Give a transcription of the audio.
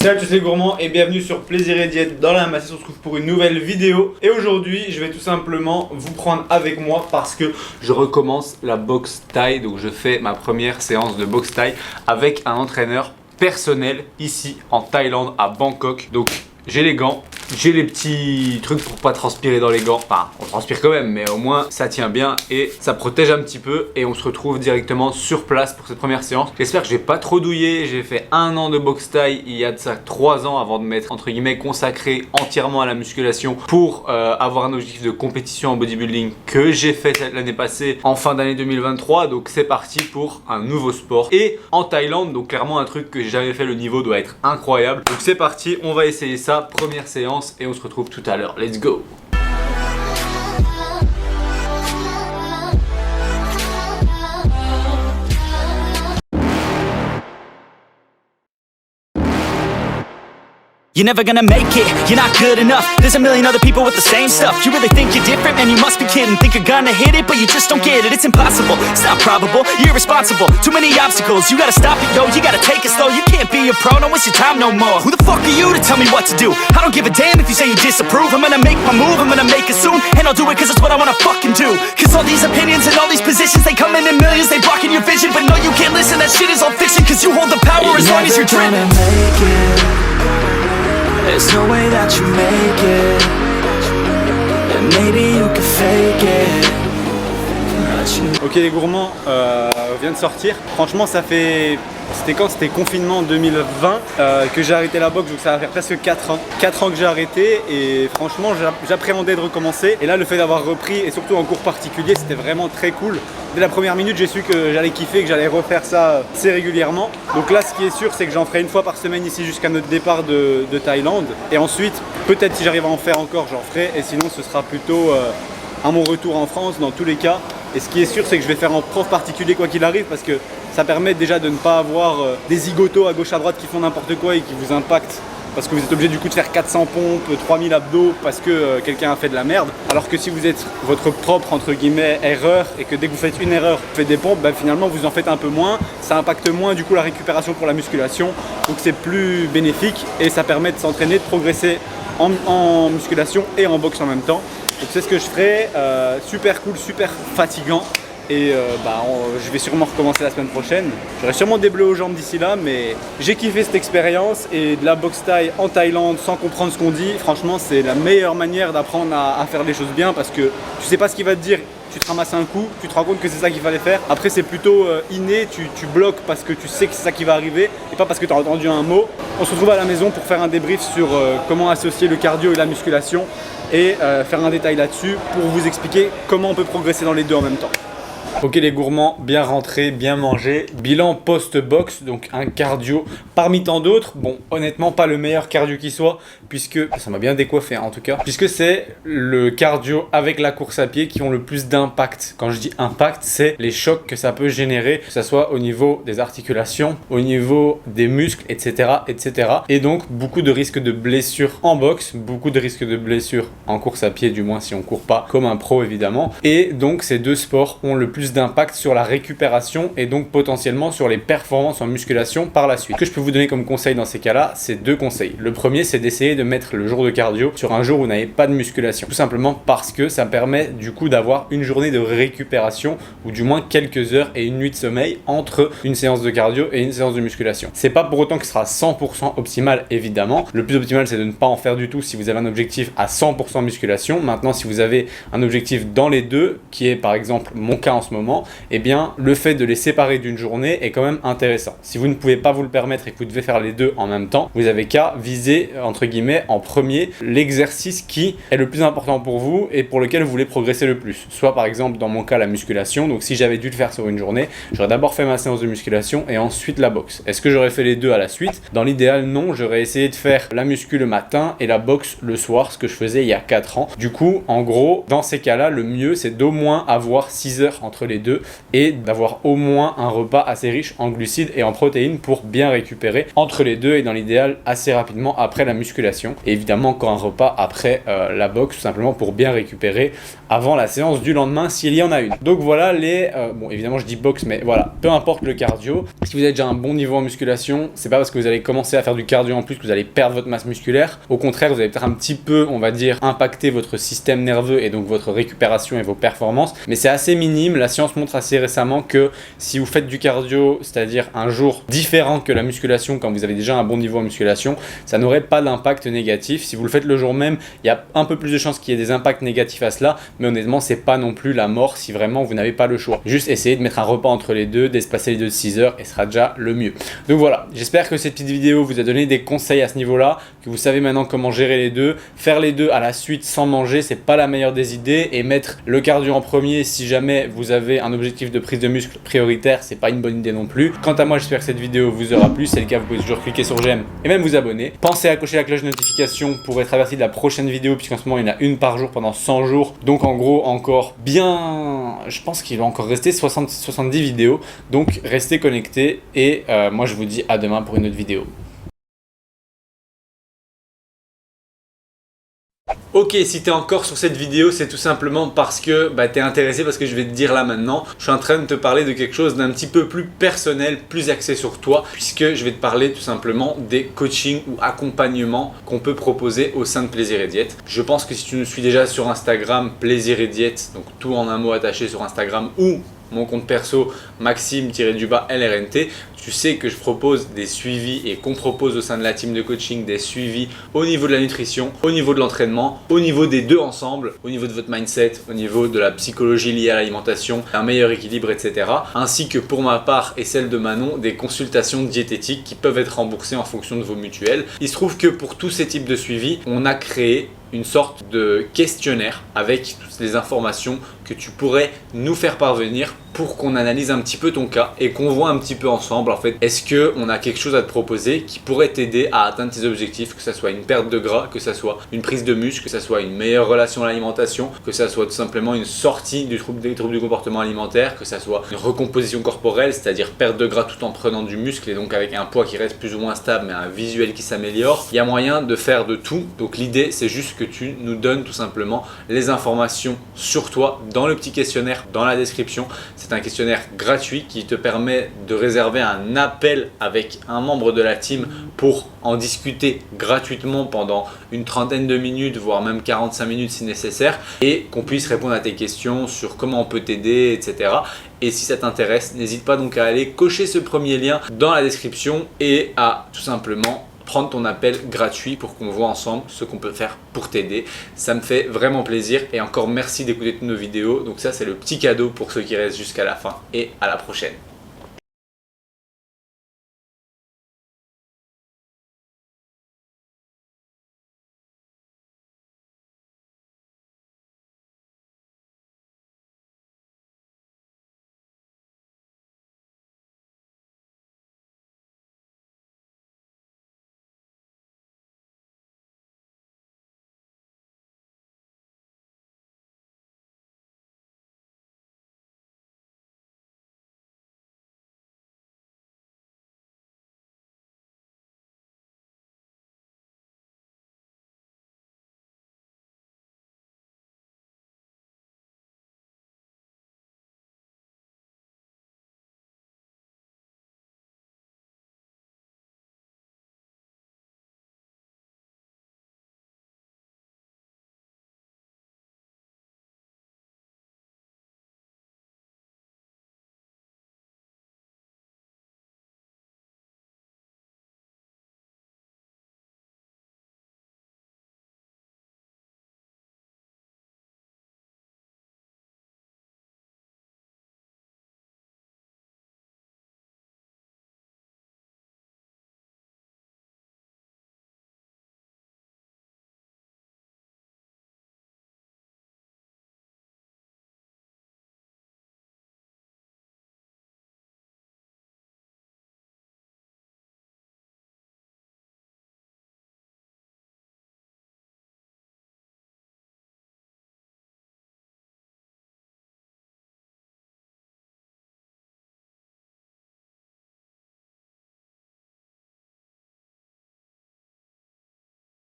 Salut à tous les gourmands et bienvenue sur Plaisir et Diète. Dans la masse, on se retrouve pour une nouvelle vidéo. Et aujourd'hui, je vais tout simplement vous prendre avec moi parce que je recommence la boxe thaï. Donc je fais ma première séance de boxe thaï avec un entraîneur personnel ici en Thaïlande, à Bangkok. Donc j'ai les gants. J'ai les petits trucs pour pas transpirer dans les gants. Enfin, on transpire quand même, mais au moins ça tient bien et ça protège un petit peu. Et on se retrouve directement sur place pour cette première séance. J'espère que je vais pas trop douiller. J'ai fait 1 an de boxe thaï il y a de ça 3 ans avant de m'être entre guillemets consacré entièrement à la musculation pour avoir un objectif de compétition en bodybuilding que j'ai fait l'année passée en fin d'année 2023. Donc c'est parti pour un nouveau sport. Et en Thaïlande, donc clairement un truc que j'ai jamais fait, le niveau doit être incroyable. Donc c'est parti, on va essayer ça. Première séance. Et on se retrouve tout à l'heure. Let's go! You're never gonna make it, you're not good enough. There's a million other people with the same stuff. You really think you're different? Man, you must be kidding. Think you're gonna hit it, but you just don't get it. It's impossible, it's not probable, you're irresponsible. Too many obstacles, you gotta stop it, yo. You gotta take it slow, you can't be a pro, don't waste your time no more. Who the fuck are you to tell me what to do? I don't give a damn if you say you disapprove. I'm gonna make my move, I'm gonna make it soon. And I'll do it cause it's what I wanna fucking do. Cause all these opinions and all these positions, they come in millions, they blocking your vision. But no, you can't listen, that shit is all fiction. Cause you hold the power as long as you're dreaming. There's no way that you make it, and maybe you can fake it. Ok les gourmands, vient de sortir. Franchement ça fait... C'était quand? C'était confinement 2020 que j'ai arrêté la boxe, donc ça va faire presque 4 ans. 4 ans que j'ai arrêté et franchement j'appréhendais de recommencer. Et là le fait d'avoir repris et surtout en cours particulier, c'était vraiment très cool. Dès la première minute j'ai su que j'allais kiffer, que j'allais refaire ça assez régulièrement. Donc là ce qui est sûr c'est que j'en ferai une fois par semaine ici jusqu'à notre départ de Thaïlande. Et ensuite peut-être si j'arrive à en faire encore j'en ferai, et sinon ce sera plutôt à mon retour en France dans tous les cas. Et ce qui est sûr c'est que je vais faire en prof particulier quoi qu'il arrive, parce que ça permet déjà de ne pas avoir des zigotos à gauche à droite qui font n'importe quoi et qui vous impactent, parce que vous êtes obligé du coup de faire 400 pompes, 3000 abdos parce que quelqu'un a fait de la merde. Alors que si vous êtes votre propre entre guillemets erreur et que dès que vous faites une erreur, vous faites des pompes, bah, finalement vous en faites un peu moins, ça impacte moins du coup la récupération pour la musculation. Donc c'est plus bénéfique et ça permet de s'entraîner, de progresser en musculation et en boxe en même temps. Donc c'est ce que je ferai, super cool, super fatigant. Et je vais sûrement recommencer la semaine prochaine. J'aurai sûrement des bleus aux jambes d'ici là, mais j'ai kiffé cette expérience. Et de la boxe thaï en Thaïlande sans comprendre ce qu'on dit, franchement c'est la meilleure manière d'apprendre à faire les choses bien, parce que tu sais pas ce qu'il va te dire, tu te ramasses un coup, tu te rends compte que c'est ça qu'il fallait faire. Après c'est plutôt inné, tu bloques parce que tu sais que c'est ça qui va arriver et pas parce que tu as entendu un mot. On se retrouve à la maison pour faire un débrief sur comment associer le cardio et la musculation et faire un détail là-dessus pour vous expliquer comment on peut progresser dans les deux en même temps. Ok les gourmands, bien rentrés, bien mangés. Bilan post-box, donc un cardio parmi tant d'autres. Bon, honnêtement pas le meilleur cardio qui soit, puisque ça m'a bien décoiffé en tout cas, puisque c'est le cardio avec la course à pied qui ont le plus d'impact. Quand je dis impact, c'est les chocs que ça peut générer, que ce soit au niveau des articulations, au niveau des muscles, etc., etc. Et donc beaucoup de risques de blessures en boxe, beaucoup de risques de blessures en course à pied, du moins si on court pas comme un pro évidemment. Et donc ces deux sports ont le plus d'impact sur la récupération et donc potentiellement sur les performances en musculation par la suite. Ce que je peux vous donner comme conseil dans ces cas-là, c'est 2 conseils. Le premier, c'est d'essayer de mettre le jour de cardio sur un jour où vous n'avez pas de musculation. Tout simplement parce que ça permet du coup d'avoir une journée de récupération, ou du moins quelques heures et une nuit de sommeil entre une séance de cardio et une séance de musculation. C'est pas pour autant que ce sera 100% optimal évidemment. Le plus optimal, c'est de ne pas en faire du tout si vous avez un objectif à 100% musculation. Maintenant, si vous avez un objectif dans les deux, qui est par exemple mon cas en ce moment, eh bien le fait de les séparer d'une journée est quand même intéressant. Si vous ne pouvez pas vous le permettre et que vous devez faire les deux en même temps, vous avez qu'à viser entre guillemets en premier l'exercice qui est le plus important pour vous et pour lequel vous voulez progresser le plus. Soit par exemple dans mon cas la musculation, donc si j'avais dû le faire sur une journée, j'aurais d'abord fait ma séance de musculation et ensuite la boxe. Est-ce que j'aurais fait les deux à la suite? Dans l'idéal non, j'aurais essayé de faire la muscu le matin et la boxe le soir, ce que je faisais il y a 4 ans. Du coup en gros dans ces cas-là le mieux c'est d'au moins avoir 6 heures entre entre les deux et d'avoir au moins un repas assez riche en glucides et en protéines pour bien récupérer entre les deux et dans l'idéal assez rapidement après la musculation. Et évidemment encore un repas après la boxe, tout simplement pour bien récupérer avant la séance du lendemain s'il y en a une. Donc voilà les... bon évidemment je dis boxe, mais voilà, peu importe le cardio. Si vous avez déjà un bon niveau en musculation, c'est pas parce que vous allez commencer à faire du cardio en plus que vous allez perdre votre masse musculaire. Au contraire, vous allez peut-être un petit peu, on va dire, impacter votre système nerveux et donc votre récupération et vos performances. Mais c'est assez minime. La science montre assez récemment que si vous faites du cardio, c'est-à-dire un jour différent que la musculation, quand vous avez déjà un bon niveau en musculation, ça n'aurait pas d'impact négatif. Si vous le faites le jour même, il y a un peu plus de chances qu'il y ait des impacts négatifs à cela, mais honnêtement, c'est pas non plus la mort si vraiment vous n'avez pas le choix. Juste essayez de mettre un repas entre les deux, d'espacer les deux de 6 heures et ce sera déjà le mieux. Donc voilà, j'espère que cette petite vidéo vous a donné des conseils à ce niveau-là, que vous savez maintenant comment gérer les deux. Faire les deux à la suite sans manger, c'est pas la meilleure des idées, et mettre le cardio en premier si jamais vous avez un objectif de prise de muscle prioritaire, c'est pas une bonne idée non plus. Quant à moi, j'espère que cette vidéo vous aura plu. Si c'est le cas, vous pouvez toujours cliquer sur j'aime et même vous abonner. Pensez à cocher la cloche de notification pour être averti de la prochaine vidéo, puisqu'en ce moment il y en a une par jour pendant 100 jours. Donc en gros encore bien, je pense qu'il va encore rester 70 vidéos. Donc restez connectés et moi je vous dis à demain pour une autre vidéo. Ok, si t'es encore sur cette vidéo, c'est tout simplement parce que t'es intéressé, parce que je vais te dire là maintenant, je suis en train de te parler de quelque chose d'un petit peu plus personnel, plus axé sur toi, puisque je vais te parler tout simplement des coachings ou accompagnements qu'on peut proposer au sein de Plaisir et Diète. Je pense que si tu nous suis déjà sur Instagram, Plaisir et Diète, donc tout en un mot attaché sur Instagram, ou mon compte perso Maxime-LRNT, tu sais que je propose des suivis et qu'on propose au sein de la team de coaching des suivis au niveau de la nutrition, au niveau de l'entraînement, au niveau des deux ensemble, au niveau de votre mindset, au niveau de la psychologie liée à l'alimentation, un meilleur équilibre, etc. Ainsi que pour ma part et celle de Manon, des consultations diététiques qui peuvent être remboursées en fonction de vos mutuelles. Il se trouve que pour tous ces types de suivis, on a créé une sorte de questionnaire avec toutes les informations que tu pourrais nous faire parvenir pour qu'on analyse un petit peu ton cas et qu'on voit un petit peu ensemble en fait, est-ce qu'on a quelque chose à te proposer qui pourrait t'aider à atteindre tes objectifs, que ce soit une perte de gras, que ce soit une prise de muscle, que ce soit une meilleure relation à l'alimentation, que ce soit tout simplement une sortie des troubles du comportement alimentaire, que ce soit une recomposition corporelle, c'est-à-dire perte de gras tout en prenant du muscle et donc avec un poids qui reste plus ou moins stable mais un visuel qui s'améliore. Il y a moyen de faire de tout, donc l'idée c'est juste que tu nous donnes tout simplement les informations sur toi dans le petit questionnaire dans la description. C'est un questionnaire gratuit qui te permet de réserver un appel avec un membre de la team pour en discuter gratuitement pendant une trentaine de minutes, voire même 45 minutes si nécessaire, et qu'on puisse répondre à tes questions sur comment on peut t'aider, etc. Et si ça t'intéresse, n'hésite pas donc à aller cocher ce premier lien dans la description et à tout simplement prendre ton appel gratuit pour qu'on voit ensemble ce qu'on peut faire pour t'aider. Ça me fait vraiment plaisir et encore merci d'écouter toutes nos vidéos. Donc ça c'est le petit cadeau pour ceux qui restent jusqu'à la fin et à la prochaine.